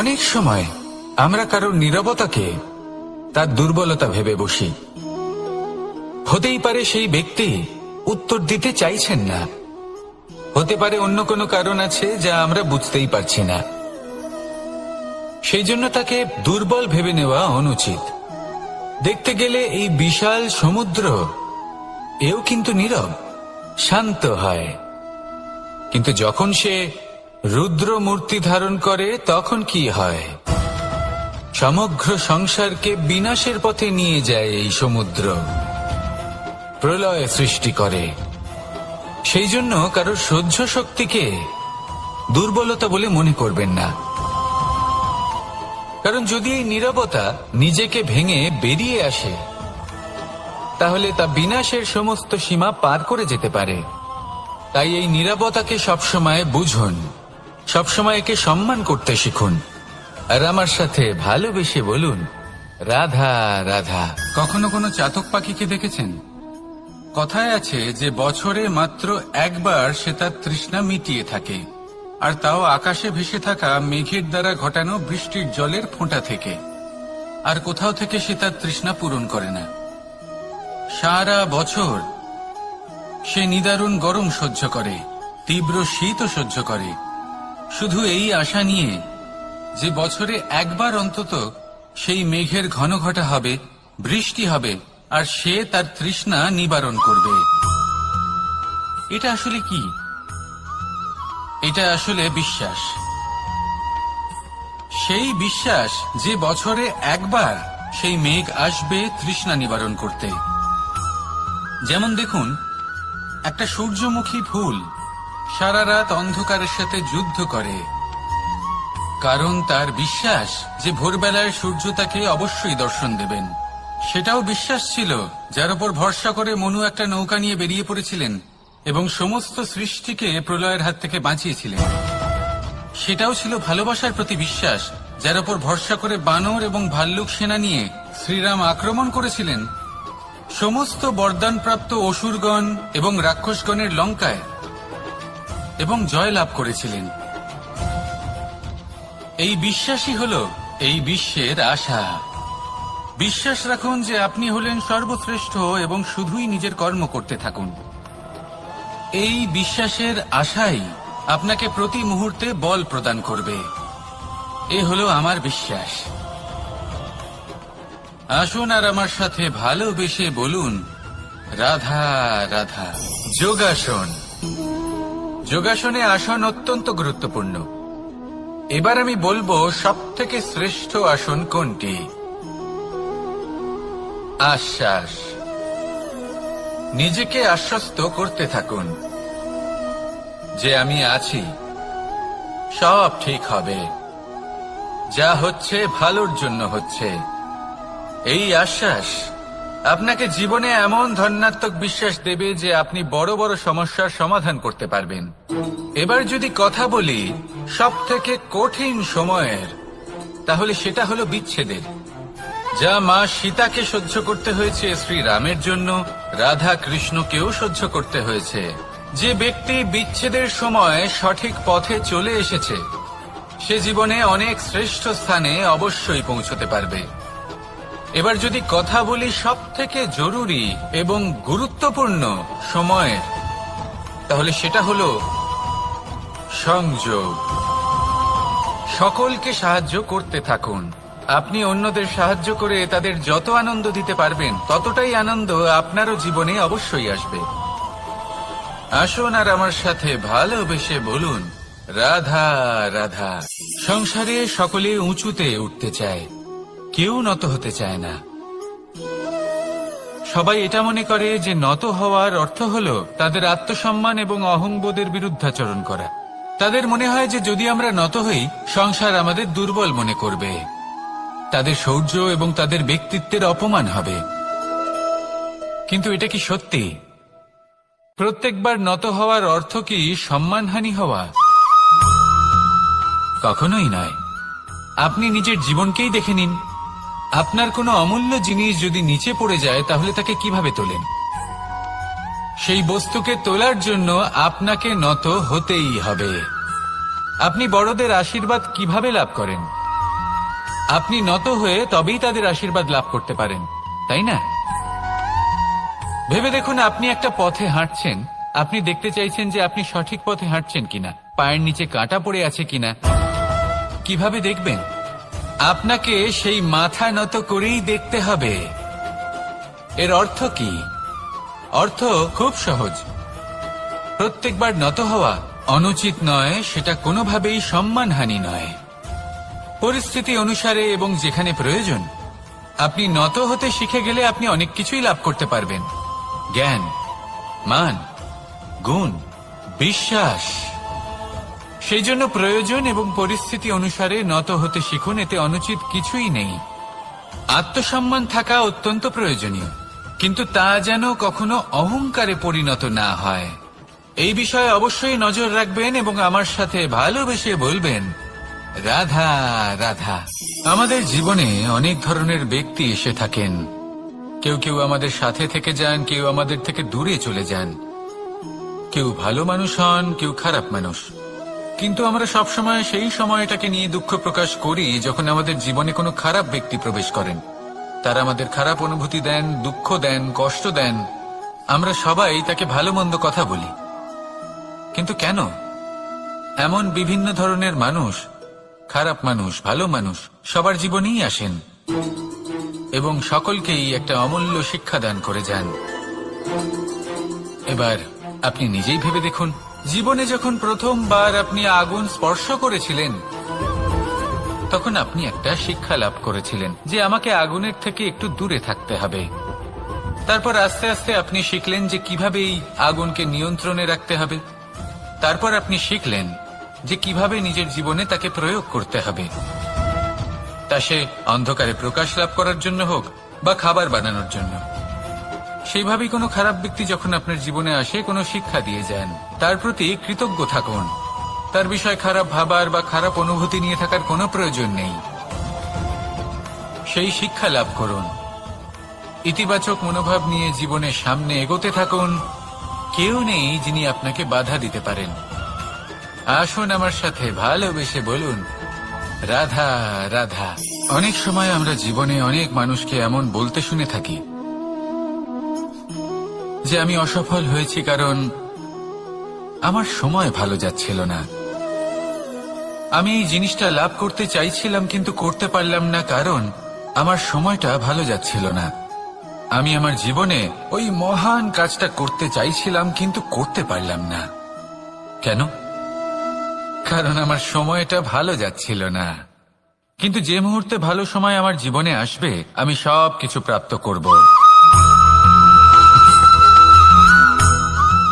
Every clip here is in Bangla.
অনেক সময় আমরা কারোর নীরবতাকে তার দুর্বলতা ভেবে বসি। হতেই পারে সেই ব্যক্তি উত্তর দিতে চাইছেন না, হতে পারে অন্য কোনো কারণ আছে যা আমরা বুঝতেই পারছি না। সেই জন্য তাকে দুর্বল ভেবে নেওয়া অনুচিত। দেখতে গেলে এই বিশাল সমুদ্র এও কিন্তু নীরব, শান্ত হয়। কিন্তু যখন সে রুদ্র মূর্তি ধারণ করে তখন কি হয়? সমগ্র সংসারকে বিনাশের পথে নিয়ে যায় এই সমুদ্র, প্রলয় সৃষ্টি করে। সেই জন্য কারো সহ্য শক্তিকে দুর্বলতা বলে মনে করবেন না, কারণ যদি এই নীরবতা নিজেকে ভেঙে বেরিয়ে আসে তাহলে তা বিনাশের সমস্ত সীমা পার করে যেতে পারে। তাই এই নীরবতাকে সবসময় বুঝুন, সবসময় একে সম্মান করতে শিখুন, আর আমার সাথে ভালোবেসে বলুন, রাধা রাধা। কখনো কোনো চাতক পাখিকে দেখেছেন? কথায় আছে যে বছরে মাত্র একবার সে তার তৃষ্ণা মিটিয়ে থাকে, আর তাও আকাশে ভেসে থাকা মেঘের দ্বারা ঘটানো বৃষ্টির জলের ফোঁটা থেকে। আর কোথাও থেকে সে তার তৃষ্ণা পূরণ করে না। সারা বছর সে নিদারুণ গরম সহ্য করে, তীব্র শীতও সহ্য করে, শুধু এই আশা নিয়ে যে বছরে একবার অন্তত সেই মেঘের ঘন ঘটা হবে, বৃষ্টি হবে, আর সে তার তৃষ্ণা নিবারণ করবে। এটা আসলে কি? এটা আসলে বিশ্বাস। সেই বিশ্বাস যে বছরে একবার সেই মেঘ আসবে তৃষ্ণা নিবারণ করতে। যেমন দেখুন, একটা সূর্যমুখী ফুল সারা রাত অন্ধকারের সাথে যুদ্ধ করে, কারণ তার বিশ্বাস যে ভোরবেলায় সূর্য তাকে অবশ্যই দর্শন দেবেন। সেটাও বিশ্বাস ছিল যার উপর ভরসা করে মনু একটা নৌকা নিয়ে বেরিয়ে পড়েছিলেন এবং সমস্ত সৃষ্টিকে প্রলয়ের হাত থেকে বাঁচিয়েছিলেন। সেটাও ছিল ভালোবাসার প্রতি বিশ্বাস, যার উপর ভরসা করে বানর এবং ভাল্লুক সেনা নিয়ে শ্রীরাম আক্রমণ করেছিলেন সমস্ত বরদানপ্রাপ্ত অসুরগণ এবং রাক্ষসগণের লঙ্কায় এবং জয় লাভ করেছিলেন। এই বিশ্বাসই হল এই বিশ্বের আশা। বিশ্বাস রাখুন যে আপনি হলেন সর্বশ্রেষ্ঠ এবং শুধুই নিজের কর্ম করতে থাকুন। এই বিশ্বাসের আশাই আপনাকে প্রতি মুহূর্তে বল প্রদান করবে। এ হলো আমার বিশ্বাস। আসুন আর আমার সাথে ভালোবেসে বলুন, রাধা রাধা। যোগাসন। যোগাসনে আসন অত্যন্ত গুরুত্বপূর্ণ। এবার আমি বলবো সবথেকে শ্রেষ্ঠ আসন কোনটি। আশ্বাস। নিজেকে আশ্বস্ত করতে থাকুন যে আমি আছি, সব ঠিক হবে, যা হচ্ছে ভালোর জন্য হচ্ছে। এই আশ্বাস আপনাকে জীবনে এমন ধনাত্মক বিশ্বাস দেবে যে আপনি বড় বড় সমস্যার সমাধান করতে পারবেন। এবার যদি কথা বলি সবথেকে কঠিন সময়ের, তাহলে সেটা হলো বিচ্ছেদের, যা মা সীতাকে সহ্য করতে হয়েছে শ্রীরামের জন্য, রাধা কৃষ্ণকেও সহ্য করতে হয়েছে। যে ব্যক্তি বিচ্ছেদের সময় সঠিক পথে চলে এসেছে সে জীবনে অনেক শ্রেষ্ঠ স্থানে অবশ্যই পৌঁছতে পারবে। এবার যদি কথা বলি সবথেকে জরুরি এবং গুরুত্বপূর্ণ সময়ের, তাহলে সেটা হলো সংযোগ। সকলকে সাহায্য করতে থাকুন। আপনি অন্যদের সাহায্য করে তাদের যত আনন্দ দিতে পারবেন ততটাই আনন্দ আপনারও জীবনে অবশ্যই আসবে। আসুন আর আমার সাথে ভালোবেসে বলুন, রাধা রাধা। সংসারে সকলে উঁচুতে উঠতে চায়, কেউ নত হতে চায় না। সবাই এটা মনে করে যে নত হওয়ার অর্থ হলো তাদের আত্মসম্মান এবং অহংবোধের বিরুদ্ধাচরণ করা। তাদের মনে হয় যে যদি আমরা নত হই সংসার আমাদের দুর্বল মনে করবে, তাদের শৌর্য এবং তাদের ব্যক্তিত্বের অপমান হবে। কিন্তু এটা কি সত্যি? প্রত্যেকবার নত হওয়ার অর্থ কি সম্মানহানি হওয়া? কখনোই নয়। আপনি নিজের জীবনকেই দেখে নিন। আপনার কোনো অমূল্য জিনিস যদি নিচে পড়ে যায় তাহলে তাকে কিভাবে তোলেন? সেই বস্তুকে তোলার জন্য আপনাকে নত হতেই হবে। আপনি বড়দের আশীর্বাদ কিভাবে লাভ করেন? আপনি নত হয়ে তবেই তাদের আশীর্বাদ লাভ করতে পারেন, তাই না? ভেবে দেখুন, আপনি একটা পথে হাঁটছেন, আপনি দেখতে চাইছেন যে আপনি সঠিক পথে হাঁটছেন কিনা, পায়ের নিচে কাঁটা পড়ে আছে কিনা। কিভাবে দেখবেন? আপনাকে সেই মাথা নত করেই দেখতে হবে। এর অর্থ কি? অর্থ খুব সহজ। প্রত্যেকবার নত হওয়া অনুচিত নয়, সেটা কোনোভাবেই সম্মানহানি নয়। পরিস্থিতি অনুসারে এবং যেখানে প্রয়োজন আপনি নত হতে শিখে গেলে আপনি অনেক কিছুই লাভ করতে পারবেন। জ্ঞান, মান, গুণ, বিশ্বাস। সেই জন্য প্রয়োজন এবং পরিস্থিতি অনুসারে নত হতে শিখুন, এতে অনুচিত কিছুই নেই। আত্মসম্মান থাকা অত্যন্ত প্রয়োজনীয়, কিন্তু তা যেন কখনো অহংকারে পরিণত না হয়। এই বিষয়ে অবশ্যই নজর রাখবেন এবং আমার সাথে ভালোবেসে বলবেন, রাধা রাধা। আমাদের জীবনে অনেক ধরনের ব্যক্তি এসে থাকেন। কেউ কেউ আমাদের সাথে থেকে যান, কেউ আমাদের থেকে দূরে চলে যান। কেউ ভালো মানুষ হন, কেউ খারাপ মানুষ। কিন্তু আমরা সবসময় সেই সময়টাকে নিয়ে দুঃখ প্রকাশ করি যখন আমাদের জীবনে কোনো খারাপ ব্যক্তি প্রবেশ করেন। তারা আমাদের খারাপ অনুভূতি দেন, দুঃখ দেন, কষ্ট দেন। আমরা সবাই তাকে ভালো মন্দ কথা বলি। কিন্তু কেন? এমন বিভিন্ন ধরনের মানুষ, খারাপ মানুষ, ভালো মানুষ সবার জীবনেই আসেন এবং সকলকেই একটা অমূল্য শিক্ষা দান করে যান। এবার আপনি নিজেই ভেবে দেখুন, জীবনে যখন প্রথমবার আপনি আগুন স্পর্শ করেছিলেন তখন আপনি একটা শিক্ষা লাভ করেছিলেন যে আমাকে আগুনের থেকে একটু দূরে থাকতে হবে। তারপর আস্তে আস্তে আপনি শিখলেন যে কিভাবে এই আগুনকে নিয়ন্ত্রণে রাখতে হবে। তারপর আপনি শিখলেন যে কিভাবে নিজের জীবনে তাকে প্রয়োগ করতে হবে, তা সে অন্ধকারে প্রকাশ লাভ করার জন্য হোক বা খাবার বানানোর জন্য। সেইভাবেই কোনো খারাপ ব্যক্তি যখন আপনার জীবনে আসে কোনো শিক্ষা দিয়ে যান, তার প্রতি কৃতজ্ঞ থাকুন। তার বিষয় খারাপ ভাবার বা খারাপ অনুভূতি নিয়ে থাকার কোনো প্রয়োজন নেই। সেই শিক্ষা লাভ করুন, ইতিবাচক মনোভাব নিয়ে জীবনের সামনে এগোতে থাকুন। কেউ নেই যিনি আপনাকে বাধা দিতে পারেন। আসুন আমার সাথে ভালোবেসে বলুন, রাধা রাধা। অনেক সময় আমরা জীবনে অনেক মানুষকে এমন বলতে শুনে থাকি যে আমি অসফল হয়েছি কারণ আমার সময় ভালো যাচ্ছিল না। আমি এই জিনিসটা লাভ করতে চাইছিলাম কিন্তু করতে পারলাম না কারণ আমার সময়টা ভালো যাচ্ছিল না। আমি আমার জীবনে ওই মহান কাজটা করতে চাইছিলাম কিন্তু করতে পারলাম না। কেন? কারণ আমার সময়টা ভালো যাচ্ছিল না। কিন্তু যে মুহূর্তে ভালো সময় আমার জীবনে আসবে আমি সব কিছু প্রাপ্ত করব।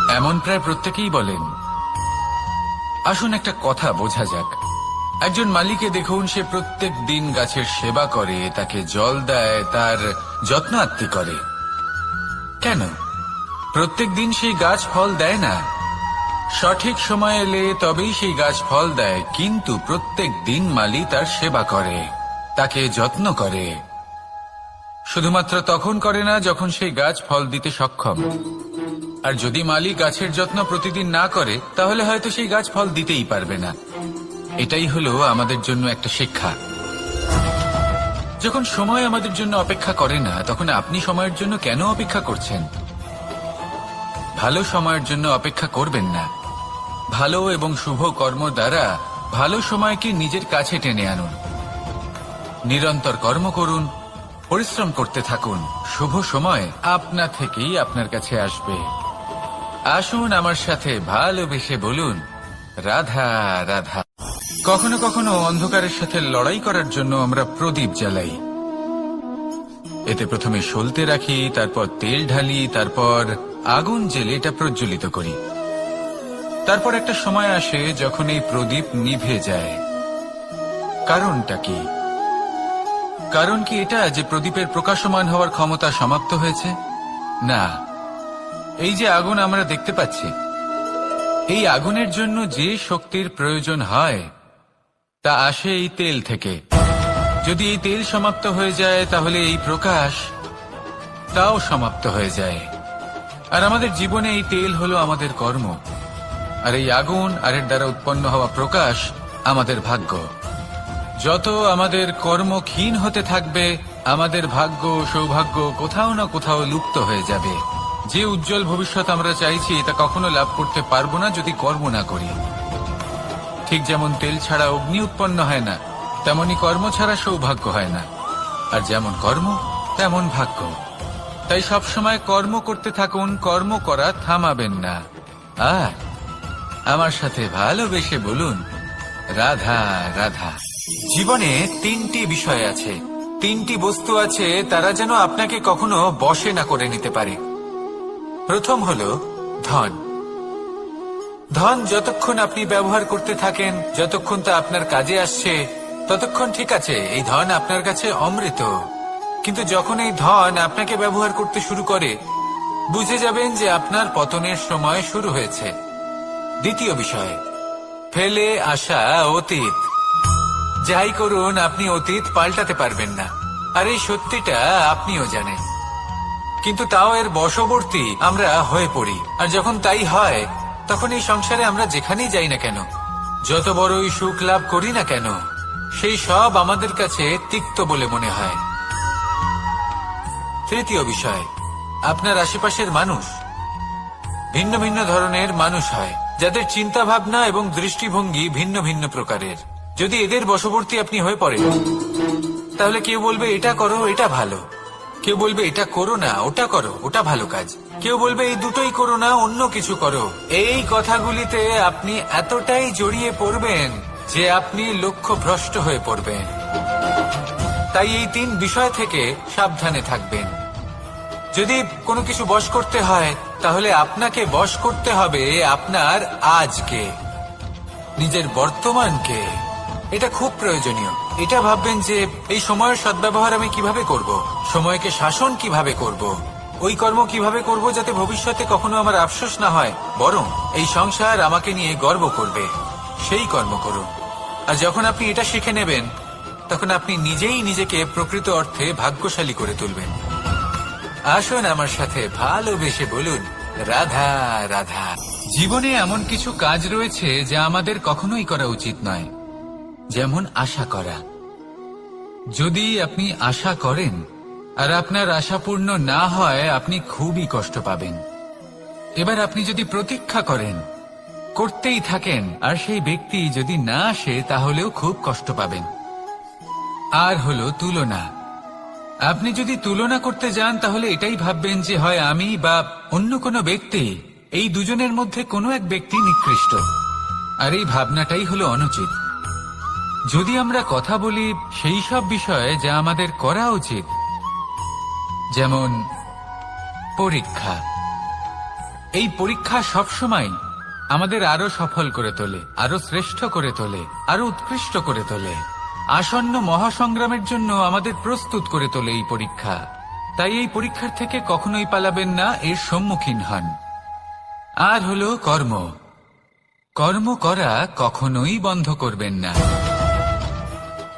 এমন প্রায় প্রত্যেকেই বলেন। আসুন একটা কথা বোঝা যাক। একজন মালিকে দেখুন, সে প্রত্যেক দিন গাছের সেবা করে, তাকে জল দেয়, তার যত্ন আত্তি করে। কেন? প্রত্যেক দিন সেই গাছ ফল দেয় না। সঠিক সময় এলে তবেই সেই গাছ ফল দেয়, কিন্তু প্রত্যেক দিন মালি তার সেবা করে, তাকে যত্ন করে। শুধুমাত্র তখন করে না যখন সেই গাছ ফল দিতে সক্ষম। আর যদি মালি গাছের যত্ন প্রতিদিন না করে তাহলে হয়তো সেই গাছ ফল দিতেই পারবে না। এটাই হলো আমাদের জন্য একটা শিক্ষা। যখন সময় আমাদের জন্য অপেক্ষা করে না তখন আপনি সময়ের জন্য কেন অপেক্ষা করছেন? ভালো সময়ের জন্য অপেক্ষা করবেন না। ভালো এবং শুভ কর্ম দ্বারা ভালো সময়কে নিজের কাছে টেনে আনুন। নিরন্তর কর্ম করুন, পরিশ্রম করতে থাকুন। শুভ সময় আপনা থেকেই আপনার কাছে আসবে। আসুন আমার সাথে ভালোবেসে বলুন, রাধা রাধা। কখনো কখনো অন্ধকারের সাথে লড়াই করার জন্য আমরা প্রদীপ জ্বালাই। এতে প্রথমে সলতে রাখি, তারপর তেল ঢালি, তারপর আগুন জেলে এটা প্রজ্বলিত করি। তারপর একটা সময় আসে যখন এই প্রদীপ নিভে যায়। কারণটা কি? কারণ কি এটা যে প্রদীপের প্রকাশমান হওয়ার ক্ষমতা সমাপ্ত হয়েছে? না। এই যে আগুন আমরা দেখতে পাচ্ছি, এই আগুনের জন্য যে শক্তির প্রয়োজন হয় তা আসে এই তেল থেকে। যদি এই তেল সমাপ্ত হয়ে যায় তাহলে এই প্রকাশ তাও সমাপ্ত হয়ে যায়। আর আমাদের জীবনে এই তেল হলো আমাদের কর্ম, আর এই আগুন আর এর দ্বারা উৎপন্ন হওয়া প্রকাশ আমাদের ভাগ্য। যত আমাদের কর্ম ক্ষীণ হতে থাকবে, আমাদের ভাগ্য সৌভাগ্য কোথাও না কোথাও লুপ্ত হয়ে যাবে। যে উজ্জ্বল ভবিষ্যৎ আমরা চাইছি তা কখনো লাভ করতে পারবো না যদি কর্ম না করি। ঠিক যেমন তেল ছাড়া অগ্নি উৎপন্ন হয় না, তেমনি কর্ম ছাড়া সৌভাগ্য হয় না। আর যেমন কর্ম তেমন ভাগ্য। তাই সবসময় কর্ম করতে থাকুন, কর্ম করা থামাবেন না। আর আমার সাথে ভালোবেসে বলুন, রাধা রাধা। জীবনে তিনটি বিষয় আছে, তিনটি বস্তু আছে, তারা যেন আপনাকে কখনো বশে না করে নিতে পারে। প্রথম হলো ধন। ধন যতক্ষণ আপনি ব্যবহার করতে থাকেন, যতক্ষণ তা আপনার কাজে আসছে, ততক্ষণ ঠিক আছে, এই ধন আপনার কাছে অমৃত। কিন্তু যখন এই ধন আপনাকে ব্যবহার করতে শুরু করে, বুঝে যাবেন যে আপনার পতনের সময় শুরু হয়েছে। দ্বিতীয় বিষয়, ফেলে আসা অতীত। যাই করুন, আপনি অতীত পাল্টাতে পারবেন না, আর এই সত্যিটা আপনিও জানেন। কিন্তু তাও এর বশবর্তী আমরা হয়ে পড়ি। আর যখন তাই হয়, তখন এই সংসারে আমরা যেখানেই যাই না কেন, যত বড়ই সুখ লাভ করি না কেন, সেই সব আমাদের কাছে তিক্ত বলে মনে হয়। তৃতীয় বিষয়, আপনার আশেপাশের মানুষ ভিন্ন ভিন্ন ধরনের মানুষ হয়, যাদের চিন্তা ভাবনা এবং দৃষ্টিভঙ্গি ভিন্ন ভিন্ন প্রকারের। যদি এদের বশবর্তী আপনি হয়ে পড়েন, তাহলে কেউ বলবে এটা করো, এটা ভালো। কেউ বলবে এটা করো না, ওটা করো, ওটা ভালো কাজ। কেউ বলবে এই দুটোই করো না, অন্য কিছু করো। এই কথাগুলিতে আপনি এতটাই জড়িয়ে পড়বেন যে আপনি লক্ষ্য ভ্রষ্ট হয়ে পড়বেন। তাই এই তিন বিষয় থেকে সাবধানে থাকবেন। যদি কোনো কিছু বশ করতে হয়, তাহলে আপনাকে বশ করতে হবে আপনার আজকে, নিজের বর্তমানকে। এটা খুব প্রয়োজনীয়। এটা ভাববেন যে এই সময়ের সদ্ব্যবহার আমি কিভাবে করব, সময়কে শাসন কিভাবে করব, ওই কর্ম কিভাবে করব যাতে ভবিষ্যতে কখনো আমার আফসোস না হয়, বরং এই সংসার আমাকে নিয়ে গর্ব করবে, সেই কর্ম করুন। আর যখন আপনি এটা শিখে নেবেন, তখন আপনি নিজেই নিজেকে প্রকৃত অর্থে ভাগ্যশালী করে তুলবেন। আসুন আমার সাথে ভালোবেসে বলুন, রাধা রাধা। জীবনে এমন কিছু কাজ রয়েছে যা আমাদের কখনোই করা উচিত নয়, যেমন আশা করা। যদি আপনি আশা করেন আর আপনার আশা পূর্ণ না হয়, আপনি খুবই কষ্ট পাবেন। এবার আপনি যদি প্রতীক্ষা করেন, করতেই থাকেন, আর সেই ব্যক্তি যদি না আসে, তাহলেও খুব কষ্ট পাবেন। আর হলো তুলনা। আপনি যদি তুলনা করতে যান, তাহলে এটাই ভাববেন যে হয় আমি বা অন্য কোনো ব্যক্তি, এই দুজনের মধ্যে কোনো এক ব্যক্তি নিকৃষ্ট। আর এই ভাবনাটাই হলো অনুচিত। যদি আমরা কথা বলি সেই সব বিষয়ে যা আমাদের করা উচিত, যেমন পরীক্ষা। এই পরীক্ষা সবসময় আমাদের আরো সফল করে তোলে, আরো শ্রেষ্ঠ করে তোলে, আরো উৎকৃষ্ট করে তোলে। আসন্ন মহাসংগ্রামের জন্য আমাদের প্রস্তুত করে তোলে এই পরীক্ষা। তাই এই পরীক্ষার থেকে কখনোই পালাবেন না, এর সম্মুখীন হন। আর হলো কর্ম। কর্ম করা কখনোই বন্ধ করবেন না।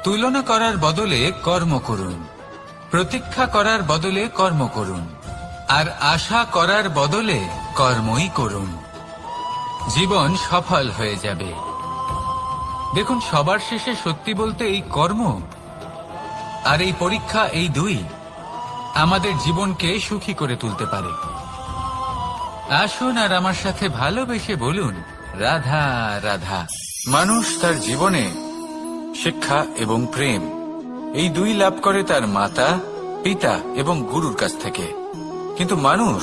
তুলনা করার বদলে কর্ম করুন, প্রতীক্ষা করার বদলে কর্ম করুন, আর আশা করার বদলে কর্মই করুন। জীবন সফল হয়ে যাবে। দেখুন, সবার শেষে সত্যি বলতে এই কর্ম আর এই পরীক্ষা, এই দুই আমাদের জীবনকে সুখী করে তুলতে পারে। আসুন আর আমার সাথে ভালোবেসে বলুন, রাধা রাধা। মানুষ তার জীবনে শিক্ষা এবং প্রেম, এই দুই লাভ করে তার মাতা, পিতা এবং গুরুর কাছ থেকে। কিন্তু মানুষ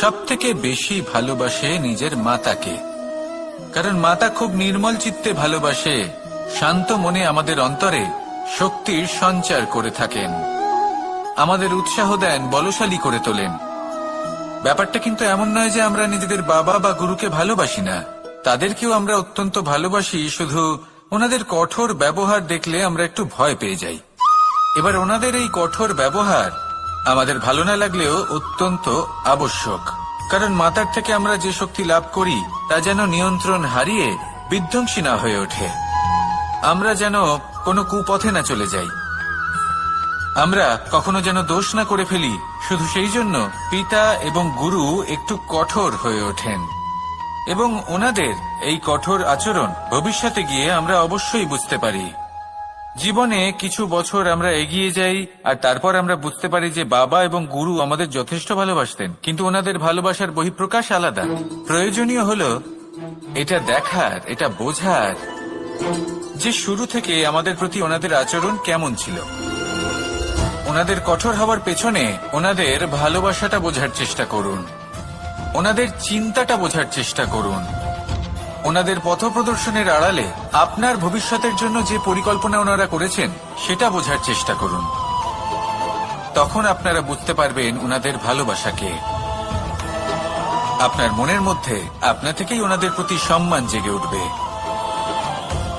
সবথেকে বেশি ভালোবাসে নিজের মাতাকে, কারণ মাতা খুব নির্মল চিত্তে ভালোবাসে, শান্ত মনে আমাদের অন্তরে শক্তির সঞ্চার করে থাকেন, আমাদের উৎসাহ দেন, বলশালী করে তোলেন। ব্যাপারটা কিন্তু এমন নয় যে আমরা নিজেদের বাবা বা গুরুকে ভালোবাসি না, তাদেরকেও আমরা অত্যন্ত ভালোবাসি, শুধু ওনাদের কঠোর ব্যবহার দেখলে আমরা একটু ভয় পেয়ে যাই। এবার ওনাদের এই কঠোর ব্যবহার আমাদের ভালো না লাগলেও অত্যন্ত আবশ্যক, কারণ মাতার থেকে আমরা যে শক্তি লাভ করি তা যেন নিয়ন্ত্রণ হারিয়ে বিধ্বংসী না হয়ে ওঠে, আমরা যেন কোনো কুপথে না চলে যাই, আমরা কখনো যেন দোষ না করে ফেলি। শুধু সেই জন্য পিতা এবং গুরু একটু কঠোর হয়ে ওঠেন, এবং ওনাদের এই কঠোর আচরণ ভবিষ্যতে গিয়ে আমরা অবশ্যই বুঝতে পারি জীবনে কিছু বছর আমরা এগিয়ে যাই আর তারপর আমরা বুঝতে পারি যে বাবা এবং গুরু আমাদের যথেষ্ট ভালোবাসতেন, কিন্তু ওনাদের ভালোবাসার বহিঃপ্রকাশ আলাদা। প্রয়োজনীয় হলো এটা দেখার, এটা বোঝার যে শুরু থেকে আমাদের প্রতি ওনাদের আচরণ কেমন ছিল। ওনাদের কঠোর হওয়ার পেছনে ওনাদের ভালোবাসাটা বোঝার চেষ্টা করুন, ওনাদের চিন্তাটা বোঝার চেষ্টা করুন, ওনাদের পথপ্রদর্শনের আড়ালে আপনার ভবিষ্যতের জন্য যে পরিকল্পনা ওনারা করেছেন সেটা বোঝার চেষ্টা করুন। তখন আপনারা বুঝতে পারবেন ওনাদের ভালোবাসাকে। আপনার মনের মধ্যে আপনা থেকেই ওনাদের প্রতি সম্মান জেগে উঠবে।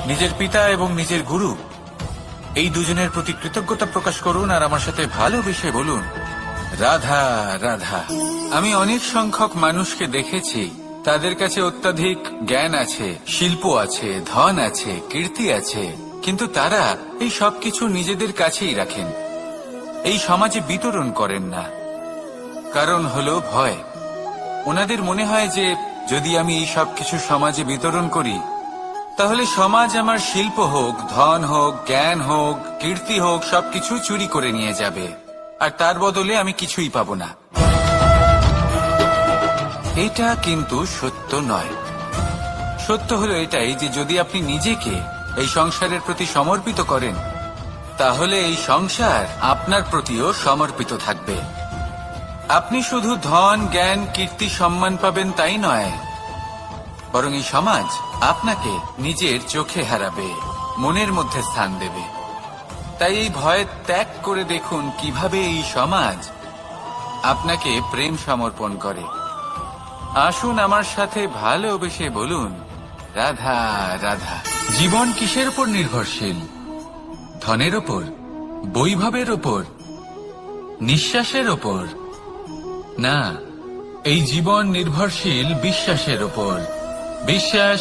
নিজের পিতা এবং নিজের গুরু এই দুজনের প্রতি কৃতজ্ঞতা প্রকাশ করুন আর আমার সাথে ভালোবেসে বলুন, রাধা রাধা। আমি অনেক সংখ্যক মানুষকে দেখেছি, তাদের কাছে অত্যাধিক জ্ঞান আছে, শিল্প আছে, ধন আছে, কীর্তি আছে, কিন্তু তারা এই সবকিছু নিজেদের কাছেই রাখেন, এই সমাজে বিতরণ করেন না। কারণ হলো ভয়। ওনাদের মনে হয় যে যদি আমি এই সবকিছু সমাজে বিতরণ করি তাহলে সমাজ আমার শিল্প হোক, ধন হোক, জ্ঞান হোক, কীর্তি হোক, সবকিছু চুরি করে নিয়ে যাবে আর তার বদলে আমি কিছুই পাবো না। এটা কিন্তু সত্য নয়। সত্য হলো এটাই যে যদি আপনি নিজেকে এই সংসারের প্রতি সমর্পিত করেন তাহলে এই সংসার আপনার প্রতিও সমর্পিত থাকবে। আপনি শুধু ধন, জ্ঞান, কীর্তি, সম্মান পাবেন তাই নয়, বরং এই সমাজ আপনাকে নিজের চোখে হারাবে, মনের মধ্যে স্থান দেবে। তাই এই ভয় ত্যাগ করে দেখুন কিভাবে এই সমাজ আপনাকে প্রেম সমর্পণ করে। আসুন আমার সাথে ভালোবেসে বলুন, রাধা রাধা। জীবন কিসের উপর নির্ভরশীল? ধনের ওপর, বৈভবের ওপর, নিঃশ্বাসের ওপর? না, এই জীবন নির্ভরশীল বিশ্বাসের ওপর। বিশ্বাস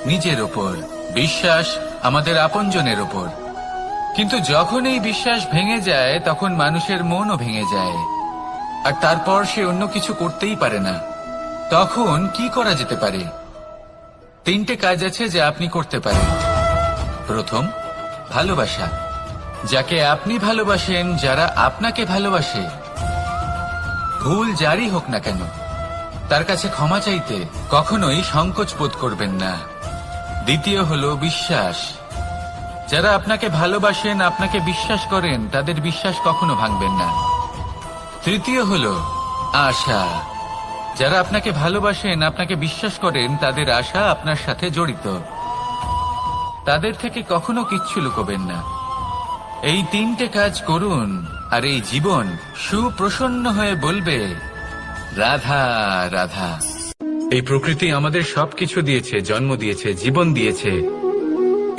নিজের ওপর, বিশ্বাস আমাদের আপনজনের ওপর। কিন্তু যখন এই বিশ্বাস ভেঙে যায় তখন মানুষের মনও ভেঙে যায় আর তারপর সে অন্য কিছু করতেই পারে না। তখন কি করা যেতে পারে? 3টে কাজ আছে যা আপনি করতে পারেন। প্রথম, ভালোবাসা। যাকে আপনি ভালোবাসেন, যারা আপনাকে ভালোবাসে, ভুল যারই হোক না কেন, তার কাছে ক্ষমা চাইতে কখনোই সংকোচ বোধ করবেন না। দ্বিতীয় হলো বিশ্বাস। যারা আপনাকে ভালোবাসেন, আপনাকে বিশ্বাস করেন, তাদের বিশ্বাস কখনো ভাঙবেন না। তৃতীয় হলো আশা। যারা আপনাকে ভালোবাসেন, আপনাকে বিশ্বাস করেন, তাদের আশা আপনার সাথে জড়িত। তাদের থেকে কখনো কিচ্ছু লুকোবেন না। এই 3টে কাজ করুন আর এই জীবন সুপ্রসন্ন হয়ে বলবে, রাধা রাধা। এই প্রকৃতি আমাদের সবকিছু দিয়েছে, জন্ম দিয়েছে, জীবন দিয়েছে।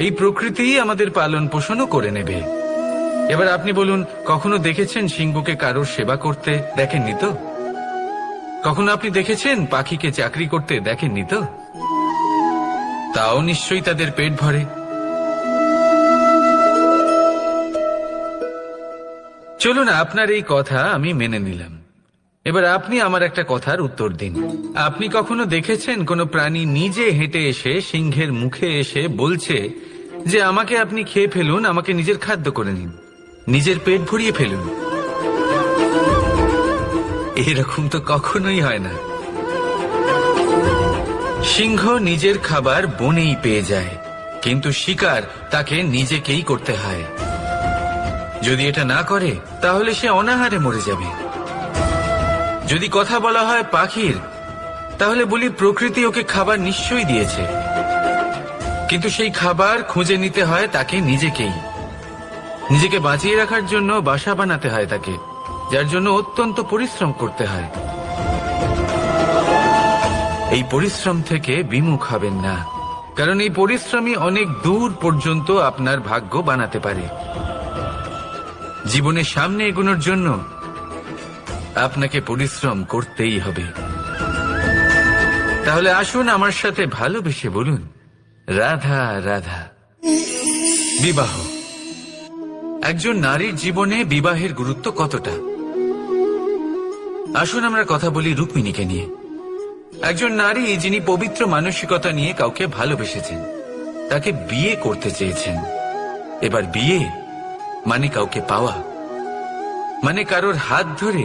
এই প্রকৃতিই আমাদের পালন পোষণও করে নেবে। এবার আপনি বলুন, কখনো দেখেছেন সিংহকে কারোর সেবা করতে? দেখেননি তো? কখনো আপনি দেখেছেন পাখিকে চাকরি করতে? দেখেননি তো? তাও নিশ্চয়ই তাদের পেট ভরে। চলুন, আপনার এই কথা আমি মেনে নিলাম। এবার আপনি আমার একটা কথার উত্তর দিন। আপনি কখনো দেখেছেন কোনো প্রাণী নিজে হেঁটে এসে সিংহের মুখে এসে বলছে যে আমাকে আপনি খেয়ে ফেলুন, আমাকে নিজের খাদ্য করে নিন, নিজের পেট ভরিয়ে ফেলুন? এরকম তো কখনোই হয় না। সিংহ নিজের খাবার বনেই পেয়ে যায়, কিন্তু শিকার তাকে নিজেকেই করতে হয়। যদি এটা না করে তাহলে সে অনাহারে মরে যাবে। যদি কথা বলা হয় পাখির, তাহলে বলি প্রকৃতি ওকে খাবার নিশ্চয়ই দিয়েছে, কিন্তু সেই খাবার খুঁজে নিতে হয় তাকে নিজেকেই। নিজেকে বাঁচিয়ে রাখার জন্য বাসা বানাতে হয় তাকে, যার জন্য অত্যন্ত পরিশ্রম করতে হয়। এই পরিশ্রম থেকে বিমুখ হবেন না, কারণ এই পরিশ্রমই অনেক দূর পর্যন্ত আপনার ভাগ্য বানাতে পারে। জীবনের সামনে এগোনোর জন্য আপনাকে পরিশ্রম করতেই হবে। তাহলে আসুন আমার সাথে ভালোবেসে বলুন, রাধা রাধা। বিবাহ। একজন নারীর জীবনে বিবাহের গুরুত্ব কতটা? আসুন আমরা কথা বলি রুক্মিণীকে নিয়ে। একজন নারী যিনি পবিত্র মানসিকতা নিয়ে কাউকে ভালোবেসেছেন, তাকে বিয়ে করতে চেয়েছেন। এবার বিয়ে মানে কাউকে পাওয়া, মানে কারোর হাত ধরে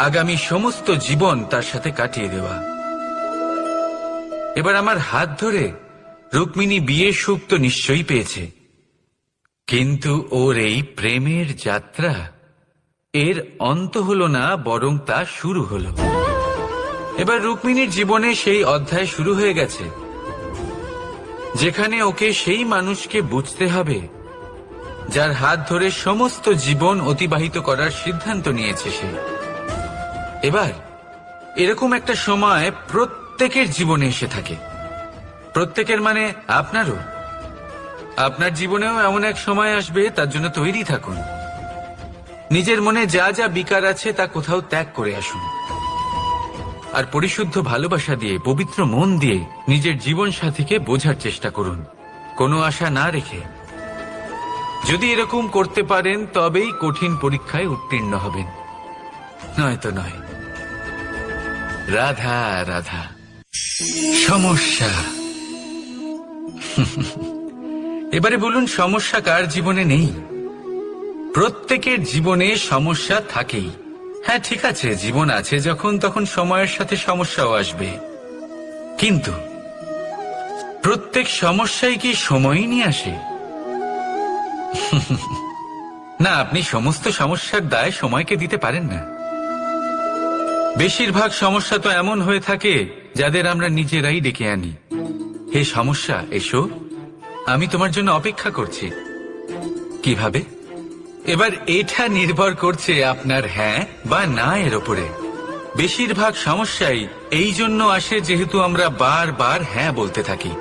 আগামী সমস্ত জীবন তার সাথে কাটিয়ে দেওয়া। এবার আমার হাত ধরে রুক্মিণী বিয়ের সুখ তো নিশ্চয়ই পেয়েছে, কিন্তু ওর এই প্রেমের যাত্রা এর অন্ত হলো না, বরং তা শুরু হলো। এবার রুক্মিণীর জীবনে সেই অধ্যায় শুরু হয়ে গেছে যেখানে ওকে সেই মানুষকে বুঝতে হবে যার হাত ধরে সমস্ত জীবন অতিবাহিত করার সিদ্ধান্ত নিয়েছে সে। এবার এরকম একটা সময় প্রত্যেকের জীবনে এসে থাকে, প্রত্যেকের মানে আপনারও। আপনার জীবনেও এমন এক সময় আসবে, তার জন্য তৈরি থাকুন। নিজের মনে যা যা বিকার আছে তা কোথাও ত্যাগ করে আসুন, আর পরিশুদ্ধ ভালোবাসা দিয়ে, পবিত্র মন দিয়ে নিজের জীবন সাথীকে বোঝার চেষ্টা করুন, কোনো আশা না রেখে। যদি এরকম করতে পারেন তবেই কঠিন পরীক্ষায় উত্তীর্ণ হবেন, নয়তো নয়। রাধা রাধা। সমস্যা। এবারে বলুন, সমস্যা কার জীবনে নেই? প্রত্যেকের জীবনে সমস্যা থাকেই। হ্যাঁ ঠিক আছে, জীবন আছে যখন, তখন সময়ের সাথে সমস্যাও আসবে, কিন্তু প্রত্যেক সমস্যাই কি সময়ই নিয়ে আসে? না, আপনি সমস্ত সমস্যার দায় সময়কে দিতে পারেন না। বেশিরভাগ সমস্যা তো এমন হয়ে থাকে যাদের আমরা নিজেরাই ডেকে আনি। হে সমস্যা, এসো, আমি তোমার জন্য অপেক্ষা করছি। কিভাবে? এবার এটা নির্ভর করছে আপনার হ্যাঁ বা না এর উপরে। বেশিরভাগ সমস্যাই এই জন্য আসে যেহেতু আমরা বারবার হ্যাঁ বলতে থাকি,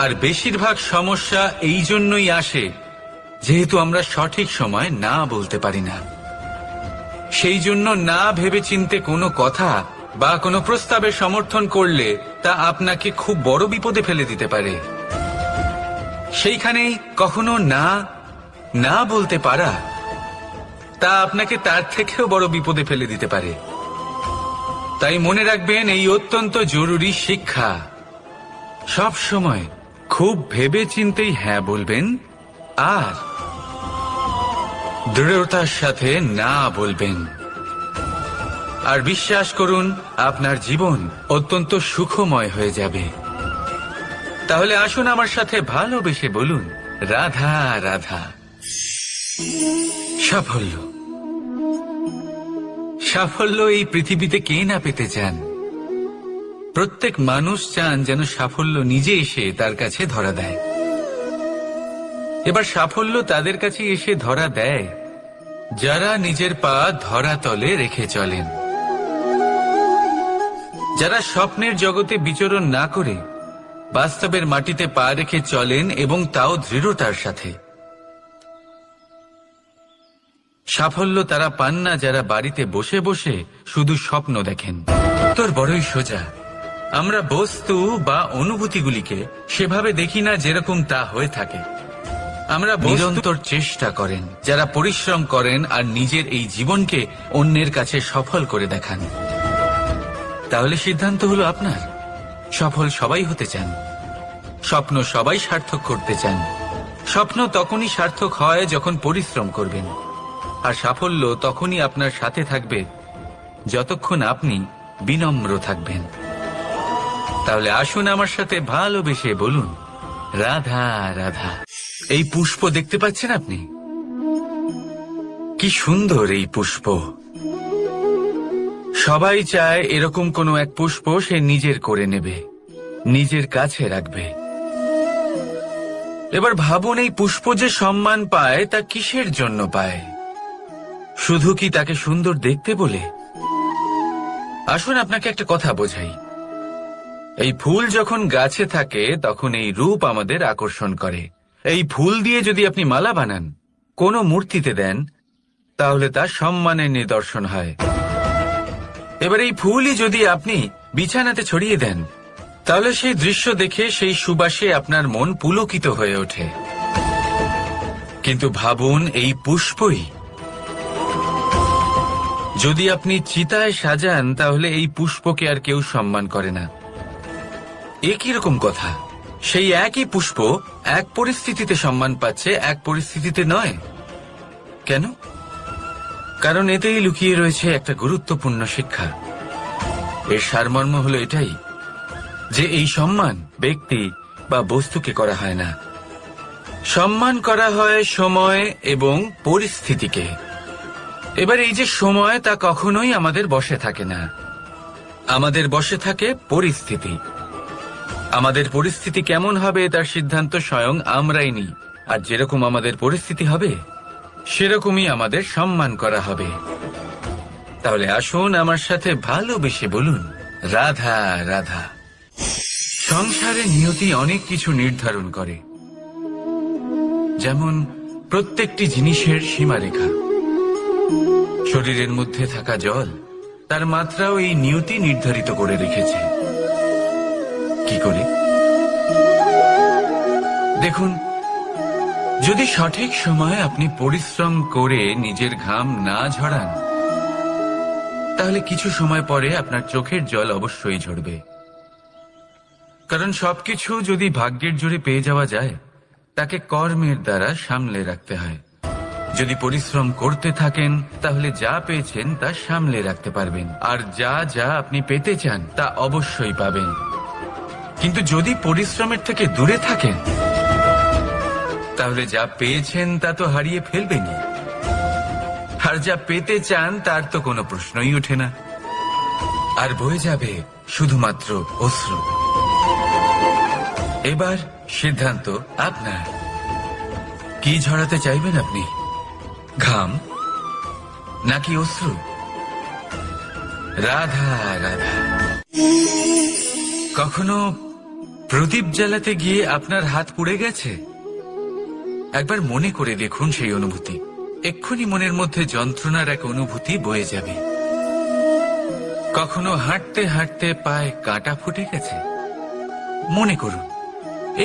আর বেশিরভাগ সমস্যা এই জন্যই আসে যেহেতু আমরা সঠিক সময় না বলতে পারি না। সেই জন্য না ভেবে চিন্তে কোনো কথা বা কোনো প্রস্তাবের সমর্থন করলে তা আপনাকে খুব বড় বিপদে ফেলে দিতে পারে। সেইখানেই কখনো না না বলতে পারা তা আপনাকে তার থেকেও বড় বিপদে ফেলে দিতে পারে। তাই মনে রাখবেন, এই অত্যন্ত জরুরি শিক্ষা। সব সময় খুব ভেবে চিন্তেই হ্যাঁ বলবেন, আর দৃঢ়তার সাথে না বলবেন। আর বিশ্বাস করুন, আপনার জীবন অত্যন্ত সুখময় হয়ে যাবে। তাহলে আসুন আমার সাথে ভালোবেসে বলুন, রাধা রাধা। সাফল্য। সাফল্য এই পৃথিবীতে কে না পেতে চান? প্রত্যেক মানুষ চান যেন সাফল্য নিজে এসে তার কাছে ধরা দেয়। এবার সাফল্য তাদের কাছে এসে ধরা দেয় যারা নিজের পা ধরাতলে রেখে চলেন, যারা স্বপ্নের জগতে বিচরণ না করে বাস্তবের মাটিতে পা রেখে চলেন, এবং তাও দৃঢ়তার সাথে। সাফল্য তারা পান না যারা বাড়িতে বসে বসে শুধু স্বপ্ন দেখেন। তোর বড়ই সোজা। আমরা বস্তু বা অনুভূতিগুলিকে সেভাবে দেখি না যেরকম তা হয়ে থাকে। আমরা নিরন্তর চেষ্টা করেন যারা পরিশ্রম করেন আর নিজের এই জীবনকে অন্যের কাছে সফল করে দেখান। তাহলে সিদ্ধান্ত হলো আপনার। সফল সবাই হতে চান, স্বপ্ন সবাই সার্থক করতে চান। স্বপ্ন তখনই সার্থক হয় যখন পরিশ্রম করবেন, আর সাফল্য তখনই আপনার সাথে থাকবে যতক্ষণ আপনি বিনম্র থাকবেন। তাহলে আসুন আমার সাথে ভালোবেসে বলুন, রাধা রাধা। এই পুষ্প দেখতে পাচ্ছেন আপনি? কি সুন্দর এই পুষ্প। সবাই চায় এরকম কোনো এক পুষ্প সে নিজের করে নেবে, নিজের কাছে রাখবে। এবার ভাবুন, এই পুষ্প যে সম্মান পায় তা কিসের জন্য পায়? শুধু কি তাকে সুন্দর দেখতে বলে? আসুন আপনাকে একটা কথা বোঝাই। এই ফুল যখন গাছে থাকে তখন এই রূপ আমাদের আকর্ষণ করে। এই ফুল দিয়ে যদি আপনি মালা বানান, কোনো মূর্তিতে দেন, তাহলে তা সম্মানের নিদর্শন হয়। এবার এই ফুলই যদি আপনি বিছানাতে ছড়িয়ে দেন, তাহলে সেই দৃশ্য দেখে সেই সুবাসে আপনার মন পুলকিত হয়ে ওঠে। কিন্তু ভাবুন, এই পুষ্পই যদি আপনি চিতায় সাজান, তাহলে এই পুষ্পকে আর কেউ সম্মান করে না। এ কিরকম কথা? সেই একই পুষ্প এক পরিস্থিতিতে সম্মান পাচ্ছে, এক পরিস্থিতিতে নয়। কেন? কারণ এতেই লুকিয়ে রয়েছে একটা গুরুত্বপূর্ণ শিক্ষা। এর সারমর্ম হলো এটাই যে এই সম্মান ব্যক্তি বা বস্তুকে করা হয় না, সম্মান করা হয় সময় এবং পরিস্থিতিকে। এবার এই যে সময়, তা কখনোই আমাদের বশে থাকে না, আমাদের বশে থাকে পরিস্থিতি। আমাদের পরিস্থিতি কেমন হবে তার সিদ্ধান্ত স্বয়ং আমরাই নিই, আর যেরকম আমাদের পরিস্থিতি হবে সেরকমই আমাদের সম্মান করা হবে। তাহলে আসুন আমার সাথে ভালোবেসে বলুন, রাধা রাধা। সংসারে নিয়তি অনেক কিছু নির্ধারণ করে, যেমন প্রত্যেকটি জিনিসের সীমারেখা। শরীরের মধ্যে থাকা জল, তার মাত্রাও এই নিয়তি নির্ধারিত করে রেখেছে। কি করে? দেখুন, যদি সঠিক সময়ে আপনি পরিশ্রম করে নিজের ঘাম না ঝরান, তাহলে কিছু সময় পরে আপনার চোখের জল অবশ্যই ঝরবে। কারণ সবকিছু যদি ভাগ্যের জোরে পেয়ে যাওয়া যায়, তাকে কর্মের দ্বারা সামলে রাখতে হয়। যদি পরিশ্রম করতে থাকেন, তাহলে যা পেয়েছেন তা সামলে রাখতে পারবেন, আর যা যা আপনি পেতে চান তা অবশ্যই পাবেন। কিন্তু যদি পরিশ্রমের থেকে দূরে থাকেন, তাহলে যা পেয়েছেন তা তো হারিয়ে ফেলবেনই, আর যা পেতে চান তার তো কোনো প্রশ্নই ওঠে না, আর বয়ে যাবে শুধুমাত্র অশ্রু। এবার সিদ্ধান্ত আপনার। কি ঝরাতে চাইবেন আপনি? ঘাম নাকি অশ্রু? রাধা রাধা। কখনো প্রদীপ জ্বালাতে গিয়ে আপনার হাত পুড়ে গেছে? একবার মনে করে দেখুন সেই অনুভূতি। এক্ষুনি মনের মধ্যে যন্ত্রণার এক অনুভূতি বয়ে যাবে। কখনো হাঁটতে হাঁটতে পায়ে কাঁটা ফুটে গেছে? মনে করুন,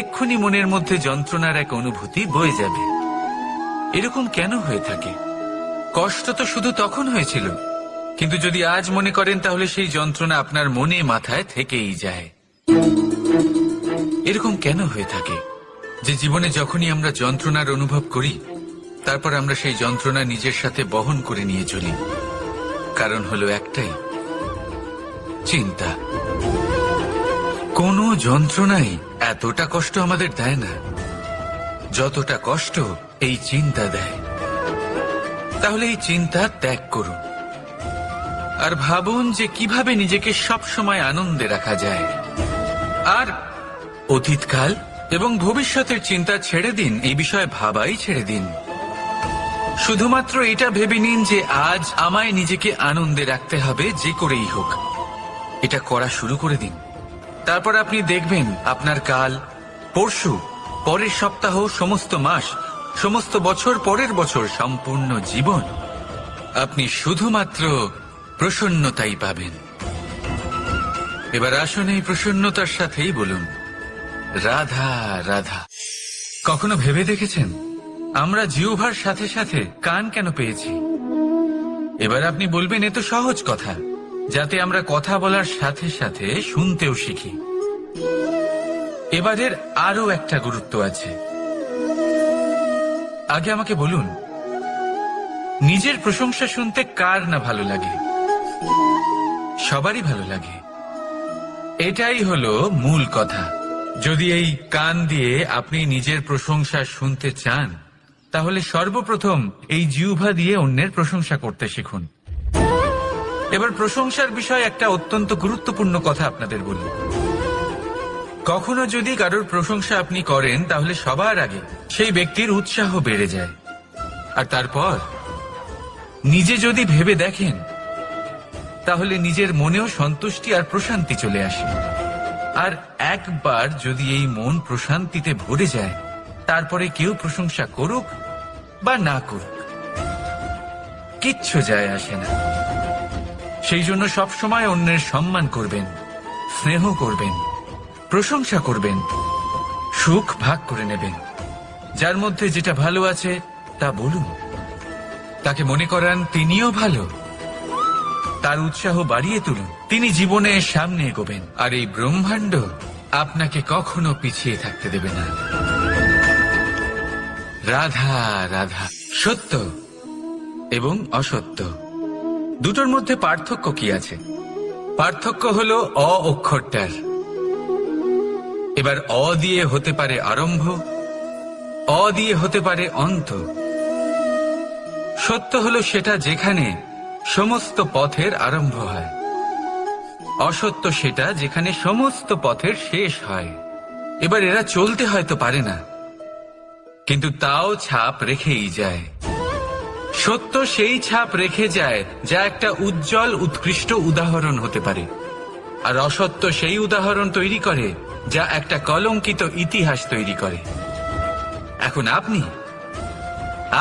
এক্ষুনি মনের মধ্যে যন্ত্রণার এক অনুভূতি বয়ে যাবে। এরকম কেন হয়ে থাকে? কষ্ট তো শুধু তখন হয়েছিল, কিন্তু যদি আজ মনে করেন তাহলে সেই যন্ত্রণা আপনার মনে মাথায় থেকেই যায়। এরকম কেন হয়ে থাকে যে জীবনে যখনই আমরা যন্ত্রণার অনুভব করি, তারপর আমরা সেই যন্ত্রণা নিজের সাথে বহন করে নিয়ে চলি? কারণ হলো একটাই, চিন্তা। কোনো যন্ত্রণাই এতটা কষ্ট আমাদের দেয় না যতটা কষ্ট এই চিন্তা দেয়। তাহলে এই চিন্তা ত্যাগ করুন, আর ভাবুন যে কিভাবে নিজেকে সবসময় আনন্দে রাখা যায়। আর অতীতকাল এবং ভবিষ্যতের চিন্তা ছেড়ে দিন, এই বিষয়ে ভাবাই ছেড়ে দিন। শুধুমাত্র এটা ভেবে নিন যে আজ আমায় নিজেকে আনন্দে রাখতে হবে, যে করেই হোক। এটা করা শুরু করে দিন। তারপর আপনি দেখবেন আপনার কাল, পরশু, পরের সপ্তাহ, সমস্ত মাস, সমস্ত বছর, পরের বছর, সম্পূর্ণ জীবন আপনি শুধুমাত্র প্রসন্নতাই পাবেন। এবার আসুন এই প্রসন্নতার সাথেই বলুন, রাধা রাধা। কখনো ভেবে দেখেছেন আমরা জিহ্বার সাথে সাথে কান কেন পেয়েছি? এবার আপনি বলবেন, এ তো সহজ কথা, যাতে আমরা কথা বলার সাথে সাথে শুনতেও শিখি। এবারের আরো একটা গুরুত্ব আছে। আগে আমাকে বলুন, নিজের প্রশংসা শুনতে কার না ভালো লাগে? সবারই ভালো লাগে। এটাই হলো মূল কথা। যদি এই কান দিয়ে আপনি নিজের প্রশংসা শুনতে চান, তাহলে সর্বপ্রথম এই জিহ্বা দিয়ে অন্যের প্রশংসা করতে শিখুন। এবার প্রশংসার বিষয়ে একটা অত্যন্ত গুরুত্বপূর্ণ কথা আপনাদের বলি। কখনো যদি কারোর প্রশংসা আপনি করেন, তাহলে সবার আগে সেই ব্যক্তির উৎসাহ বেড়ে যায়, আর তারপর নিজে যদি ভেবে দেখেন, তাহলে নিজের মনেও সন্তুষ্টি আর প্রশান্তি চলে আসে। আর একবার যদি এই মন প্রশান্তিতে ভরে যায়, তারপরে কেউ প্রশংসা করুক বা না করুক, কিচ্ছু যায় আসে না। সেই জন্য সবসময় অন্যের সম্মান করবেন, স্নেহ করবেন, প্রশংসা করবেন, সুখ ভাগ করে নেবেন। যার মধ্যে যেটা ভালো আছে তা বলুন, তাকে মনে করান তিনিও ভালো, তার উৎসাহ বাড়িয়ে তুলুন। তিনি জীবনে সামনে এগোবেন, আর এই ব্রহ্মাণ্ড আপনাকে কখনো পিছিয়ে থাকতে দেবে না। রাধা রাধা। সত্য এবং অসত্য দুটোর মধ্যে পার্থক্য কি আছে? পার্থক্য হলো অ অক্ষরটার। এবার অ দিয়ে হতে পারে আরম্ভ, অ দিয়ে হতে পারে অন্ত। সত্য হলো সেটা যেখানে সমস্ত পথের আরম্ভ হয়, অসত্য সেটা যেখানে সমস্ত পথের শেষ হয়। এবার এরা চলতে হয়তো পারে না, কিন্তু তাও ছাপ রেখেই যায়। সত্য সেই ছাপ রেখে যায় যা একটা উজ্জ্বল উৎকৃষ্ট উদাহরণ হতে পারে, আর অসত্য সেই উদাহরণ তৈরি করে যা একটা কলঙ্কিত ইতিহাস তৈরি করে। এখন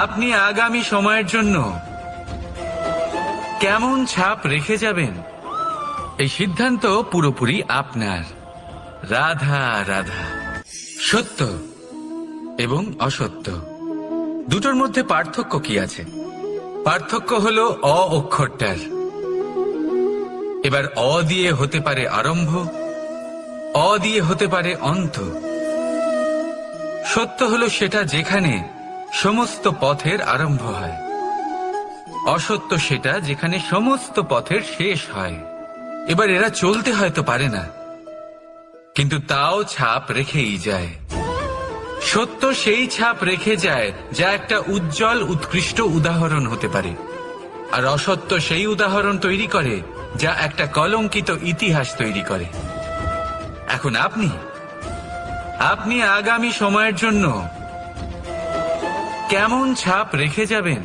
আপনি আগামী সময়ের জন্য কেমন ছাপ রেখে যাবেন, এই সিদ্ধান্ত পুরোপুরি আপনার। রাধা রাধা। সত্য এবং অসত্য দুটোর মধ্যে পার্থক্য কি আছে? পার্থক্য হলো অ অক্ষরটার। এবার অ দিয়ে হতে পারে আরম্ভ, অ দিয়ে হতে পারে অন্ত। সত্য হলো সেটা যেখানে সমস্ত পথের আরম্ভ হয়, অসত্য সেটা যেখানে সমস্ত পথের শেষ হয়। এবার এরা চলতে হয়তো পারে না, কিন্তু তাও ছাপ রেখেই যায়। সত্য সেই ছাপ রেখে যায় যা একটা উজ্জ্বল উৎকৃষ্ট উদাহরণ হতে পারে, আর অসত্য সেই উদাহরণ তৈরি করে যা একটা কলঙ্কিত ইতিহাস তৈরি করে। এখন আপনি আগামী সময়ের জন্য কেমন ছাপ রেখে যাবেন,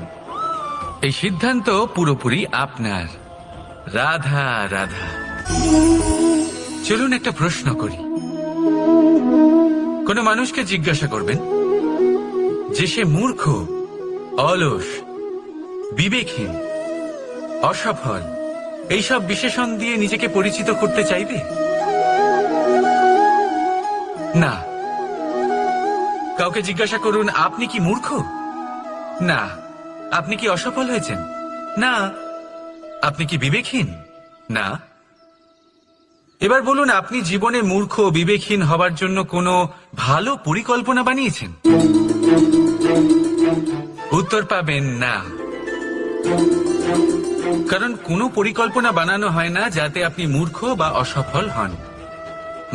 এই সিদ্ধান্ত পুরোপুরি আপনার। রাধা রাধা। চলুন একটা প্রশ্ন করি। কোন মানুষকে জিজ্ঞাসা করবেন যে সে মূর্খ, অলস, বিবেকহীন, অসফল এইসব বিশেষণ দিয়ে নিজেকে পরিচিত করতে চাইবে? না। কাউকে জিজ্ঞাসা করুন আপনি কি মূর্খ? না। আপনি কি অসফল হয়েছেন? না। আপনি কি বিবেকহীন? না। এবার বলুন আপনি জীবনে মূর্খ বিবেকহীন হবার জন্য কোনো ভালো পরিকল্পনা বানিয়েছেন? উত্তর পাবেন না। কারণ কোনো পরিকল্পনা বানানো হয় না যাতে আপনি মূর্খ বা অসফল হন।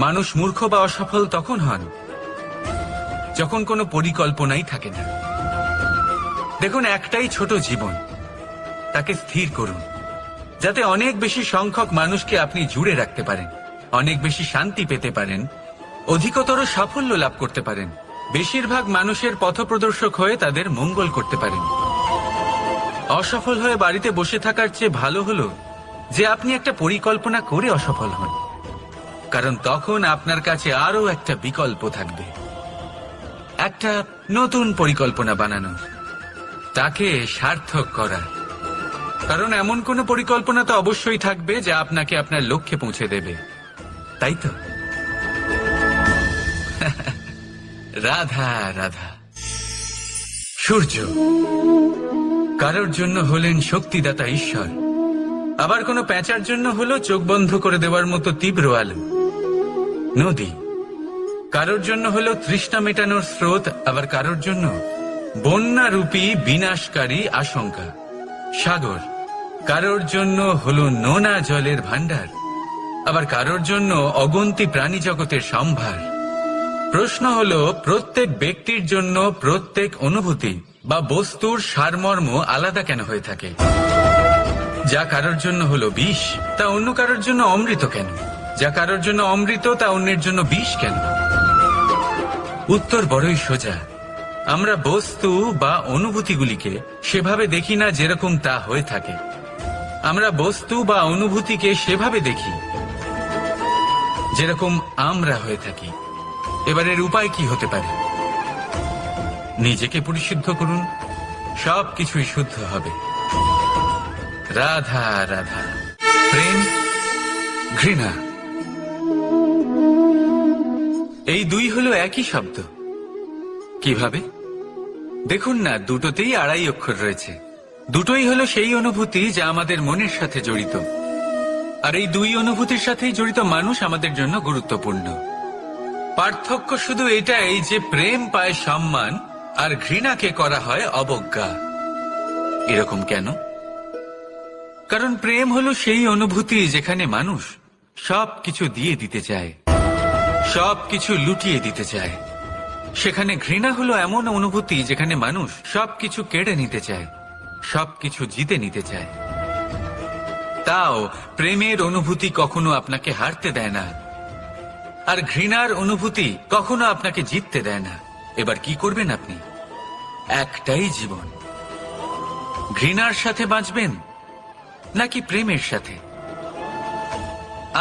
মানুষ মূর্খ বা অসফল তখন হন যখন কোনো পরিকল্পনাই থাকে না। দেখুন, একটাই ছোট জীবন, তাকে স্থির করুন যাতে অনেক বেশি সংখ্যক মানুষকে আপনি জুড়ে রাখতে পারেন, অনেক বেশি শান্তি পেতে পারেন, অধিকতর সাফল্য লাভ করতে পারেন, বেশিরভাগ মানুষের পথপ্রদর্শক হয়ে তাদের মঙ্গল করতে পারেন। অসফল হয়ে বাড়িতে বসে থাকার চেয়ে ভালো হলো যে আপনি একটা পরিকল্পনা করে অসফল হন, কারণ তখন আপনার কাছে আরো একটা বিকল্প থাকবে, একটা নতুন পরিকল্পনা বানানোর, তাকে সার্থক করার। কারণ এমন কোন পরিকল্পনা তো অবশ্যই থাকবে যা আপনাকে আপনার লক্ষ্যে পৌঁছে দেবে, তাই তো? রাধা রাধা। সূর্য কারোর জন্য হলেন শক্তিদাতা ঈশ্বর, আবার কোনো প্যাঁচার জন্য হলো চোখ বন্ধ করে দেওয়ার মতো তীব্র আলো। নদী কারোর জন্য হলো তৃষ্ণা মেটানোর স্রোত, আবার কারোর জন্য বন্যারূপী বিনাশকারী আশঙ্কা। সাগর কারোর জন্য হলো নোনা জলের ভান্ডার, আবার কারোর জন্য অগন্তি প্রাণী জগতের সম্ভার। প্রশ্ন হলো প্রত্যেক ব্যক্তির জন্য প্রত্যেক অনুভূতি বা বস্তুর সারমর্ম আলাদা কেন হয়ে থাকে? যা কারোর জন্য হলো বিষ তা অন্য কারোর জন্য অমৃত কেন? যা কারোর জন্য অমৃত তা অন্যের জন্য বিষ কেন? উত্তর বড়ই সোজা। আমরা বস্তু বা অনুভূতিগুলিকে সেভাবে দেখি না যেরকম তা হয়ে থাকে। আমরা বস্তু বা অনুভূতিকে সেভাবে দেখি যেরকম আমরা হয়ে থাকি। এবার এর উপায় কি হতে পারে? নিজেকে পরিশুদ্ধ করুন, সবকিছুই শুদ্ধ হবে। রাধা রাধা। প্রেম, ঘৃণা, এই দুই হলো একই শব্দ। কিভাবে? দেখুন না, দুটোতেই 2.5 অক্ষর রয়েছে। দুটোই হলো সেই অনুভূতি যা আমাদের মনের সাথে জড়িত, আর এই দুই অনুভূতির সাথেই জড়িত মানুষ আমাদের জন্য গুরুত্বপূর্ণ। পার্থক্য শুধু এটাই যে প্রেম পায় সম্মান আর ঘৃণাকে করা হয় অবজ্ঞা। এরকম কেন? কারণ প্রেম হলো সেই অনুভূতি যেখানে মানুষ সবকিছু দিয়ে দিতে চায়, সবকিছু লুটিয়ে দিতে চায়। সেখানে ঘৃণা হলো এমন অনুভূতি যেখানে মানুষ সবকিছু কেড়ে নিতে চায়, সবকিছু জিতে নিতে চায়। তাও প্রেমের অনুভূতি কখনো আপনাকে হারতে দেয় না, আর ঘৃণার অনুভূতি কখনো আপনাকে জিততে দেয় না। এবার কি করবেন আপনি? একটাই জীবন, ঘৃণার সাথে বাঁচবেন নাকি প্রেমের সাথে?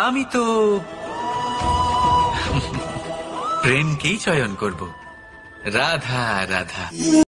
আমি তো প্রেমকেই চয়ন করব। রাধা রাধা।